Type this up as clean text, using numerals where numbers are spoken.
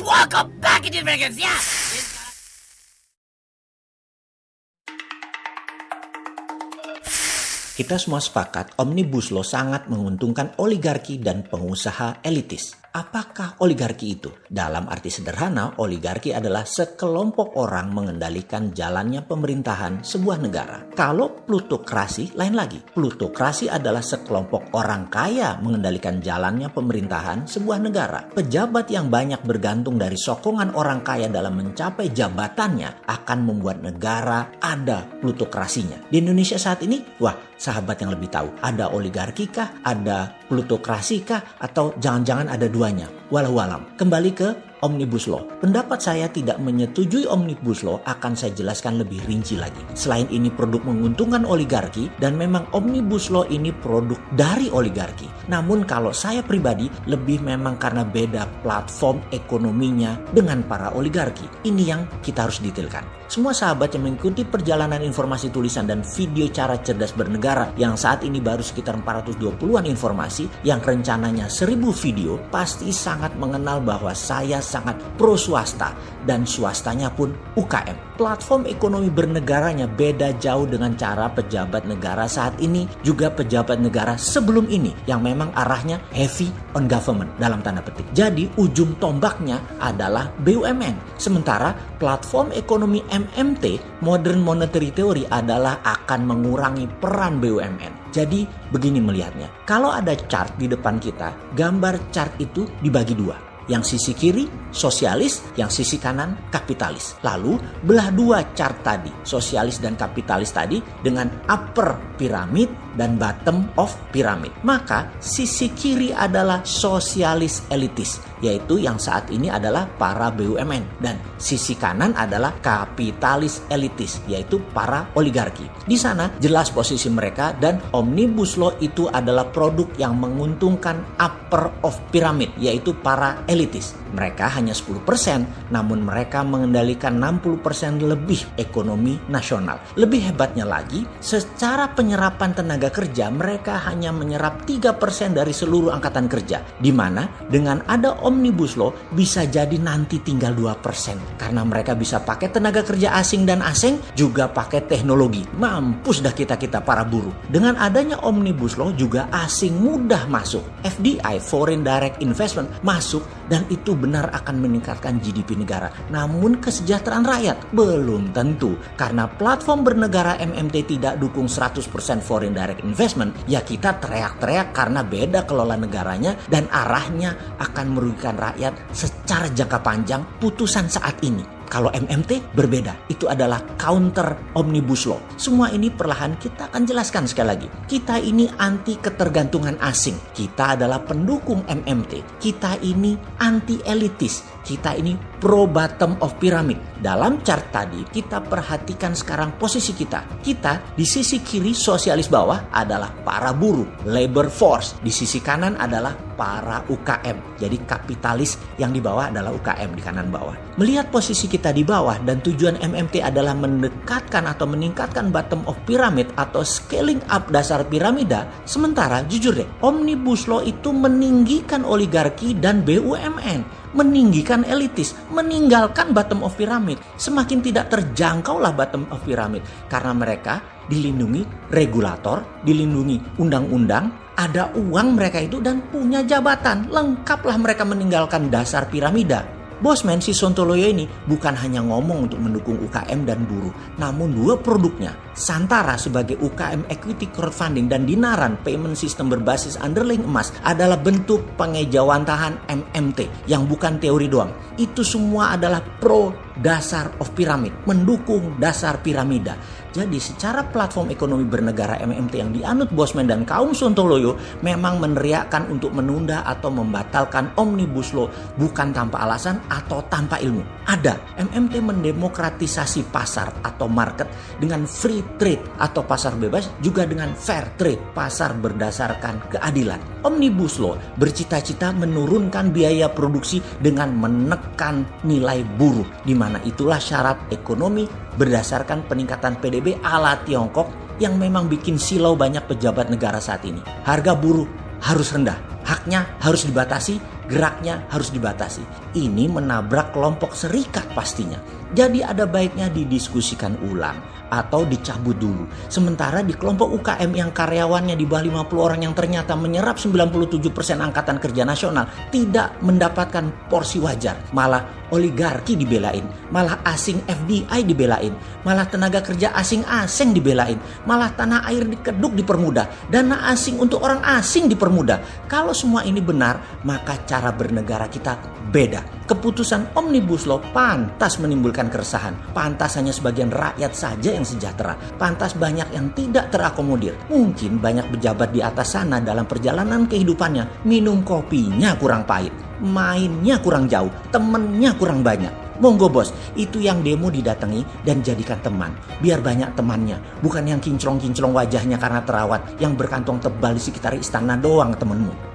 welcome back into Vegas. Yeah. Kita semua sepakat Omnibus Law sangat menguntungkan oligarki dan pengusaha elitis. Apakah oligarki itu? Dalam arti sederhana, oligarki adalah sekelompok orang mengendalikan jalannya pemerintahan sebuah negara. Kalau plutokrasi, lain lagi. Plutokrasi adalah sekelompok orang kaya mengendalikan jalannya pemerintahan sebuah negara. Pejabat yang banyak bergantung dari sokongan orang kaya dalam mencapai jabatannya akan membuat negara ada plutokrasinya. Di Indonesia saat ini, sahabat yang lebih tahu, ada oligarki kah, ada plutokrasi kah, atau jangan-jangan ada duanya? Walau alam. Kembali ke Omnibus Law. Pendapat saya tidak menyetujui Omnibus Law akan saya jelaskan lebih rinci lagi. Selain ini produk menguntungkan oligarki dan memang Omnibus Law ini produk dari oligarki. Namun kalau saya pribadi lebih memang karena beda platform ekonominya dengan para oligarki. Ini yang kita harus detailkan. Semua sahabat yang mengikuti perjalanan informasi tulisan dan video cara cerdas bernegara yang saat ini baru sekitar 420-an informasi yang rencananya 1000 video pasti sangat mengenal bahwa saya sangat pro swasta dan swastanya pun UKM. Platform ekonomi bernegaranya beda jauh dengan cara pejabat negara saat ini juga pejabat negara sebelum ini yang memang arahnya heavy on government dalam tanda petik. Jadi ujung tombaknya adalah BUMN. Sementara platform ekonomi MMT, Modern Monetary Theory, adalah akan mengurangi peran BUMN. Jadi begini melihatnya. Kalau ada chart di depan kita, gambar chart itu dibagi dua. Yang sisi kiri sosialis, yang sisi kanan kapitalis. Lalu belah dua chart tadi, sosialis dan kapitalis tadi dengan upper pyramid dan bottom of pyramid. Maka sisi kiri adalah sosialis elitis, yaitu yang saat ini adalah para BUMN. Dan sisi kanan adalah kapitalis elitis, yaitu para oligarki. Di sana jelas posisi mereka dan Omnibus Law itu adalah produk yang menguntungkan upper of pyramid, yaitu para elitis. Mereka hanya 10%, namun mereka mengendalikan 60% lebih ekonomi nasional. Lebih hebatnya lagi, secara penyerapan tenaga kerja, mereka hanya menyerap 3% dari seluruh angkatan kerja. Di mana dengan ada Omnibus Law bisa jadi nanti tinggal 2%. Karena mereka bisa pakai tenaga kerja asing dan asing, juga pakai teknologi. Mampus dah kita para buruh. Dengan adanya Omnibus Law juga asing mudah masuk. FDI, Foreign Direct Investment, masuk dan itu benar akan meningkatkan GDP negara. Namun kesejahteraan rakyat belum tentu. Karena platform bernegara MMT tidak dukung 100% foreign direct investment, ya kita teriak-teriak karena beda kelola negaranya dan arahnya akan merugikan rakyat secara jangka panjang. Putusan saat ini kalau MMT berbeda, itu adalah counter Omnibus Law. Semua ini perlahan kita akan jelaskan sekali lagi. Kita ini anti ketergantungan asing. Kita adalah pendukung MMT. Kita ini anti elitis. Kita ini pro bottom of pyramid. Dalam chart tadi kita perhatikan sekarang posisi kita. Kita di sisi kiri sosialis bawah adalah para buruh, labor force. Di sisi kanan adalah para UKM. Jadi kapitalis yang di bawah adalah UKM di kanan bawah. Melihat posisi kita di bawah dan tujuan MMT adalah mendekatkan atau meningkatkan bottom of pyramid atau scaling up dasar piramida. Sementara jujur deh, Omnibus Law itu meninggikan oligarki dan BUMN. Meninggikan elitis, meninggalkan bottom of pyramid. Semakin tidak terjangkaulah bottom of pyramid karena mereka dilindungi regulator, dilindungi undang-undang, ada uang mereka itu dan punya jabatan. Lengkaplah mereka meninggalkan dasar piramida. Bosman si Sontoloyo ini bukan hanya ngomong untuk mendukung UKM dan buruh, namun dua produknya, Santara sebagai UKM equity crowdfunding dan Dinaran payment system berbasis underlying emas adalah bentuk pengejawantahan MMT yang bukan teori doang. Itu semua adalah pro dasar of pyramid, mendukung dasar piramida. Jadi secara platform ekonomi bernegara MMT yang dianut Bosman dan kaum Sontoloyo memang meneriakkan untuk menunda atau membatalkan Omnibus Law bukan tanpa alasan atau tanpa ilmu. Ada, MMT mendemokratisasi pasar atau market dengan free trade atau pasar bebas, juga dengan fair trade, pasar berdasarkan keadilan. Omnibus Law bercita-cita menurunkan biaya produksi dengan menekan nilai buruh, di mana itulah syarat ekonomi berdasarkan peningkatan PDB ala Tiongkok yang memang bikin silau banyak pejabat negara saat ini. Harga buruh harus rendah, haknya harus dibatasi, geraknya harus dibatasi. Ini menabrak kelompok serikat pastinya. Jadi ada baiknya didiskusikan ulang atau dicabut dulu. Sementara di kelompok UKM yang karyawannya di bawah 50 orang yang ternyata menyerap 97% angkatan kerja nasional tidak mendapatkan porsi wajar. Malah oligarki dibelain, malah asing FDI dibelain, malah tenaga kerja asing-asing dibelain, malah tanah air dikeduk dipermudah, dana asing untuk orang asing dipermudah. Kalau semua ini benar, maka cara bernegara kita beda. Keputusan Omnibus Law pantas menimbulkan keresahan. Pantas hanya sebagian rakyat saja yang sejahtera. Pantas banyak yang tidak terakomodir. Mungkin banyak pejabat di atas sana dalam perjalanan kehidupannya minum kopinya kurang pahit, mainnya kurang jauh, temennya kurang banyak. Monggo bos, itu yang demo didatangi dan jadikan teman. Biar banyak temannya, bukan yang kinclong-kinclong wajahnya karena terawat, yang berkantong tebal di sekitar istana doang temenmu.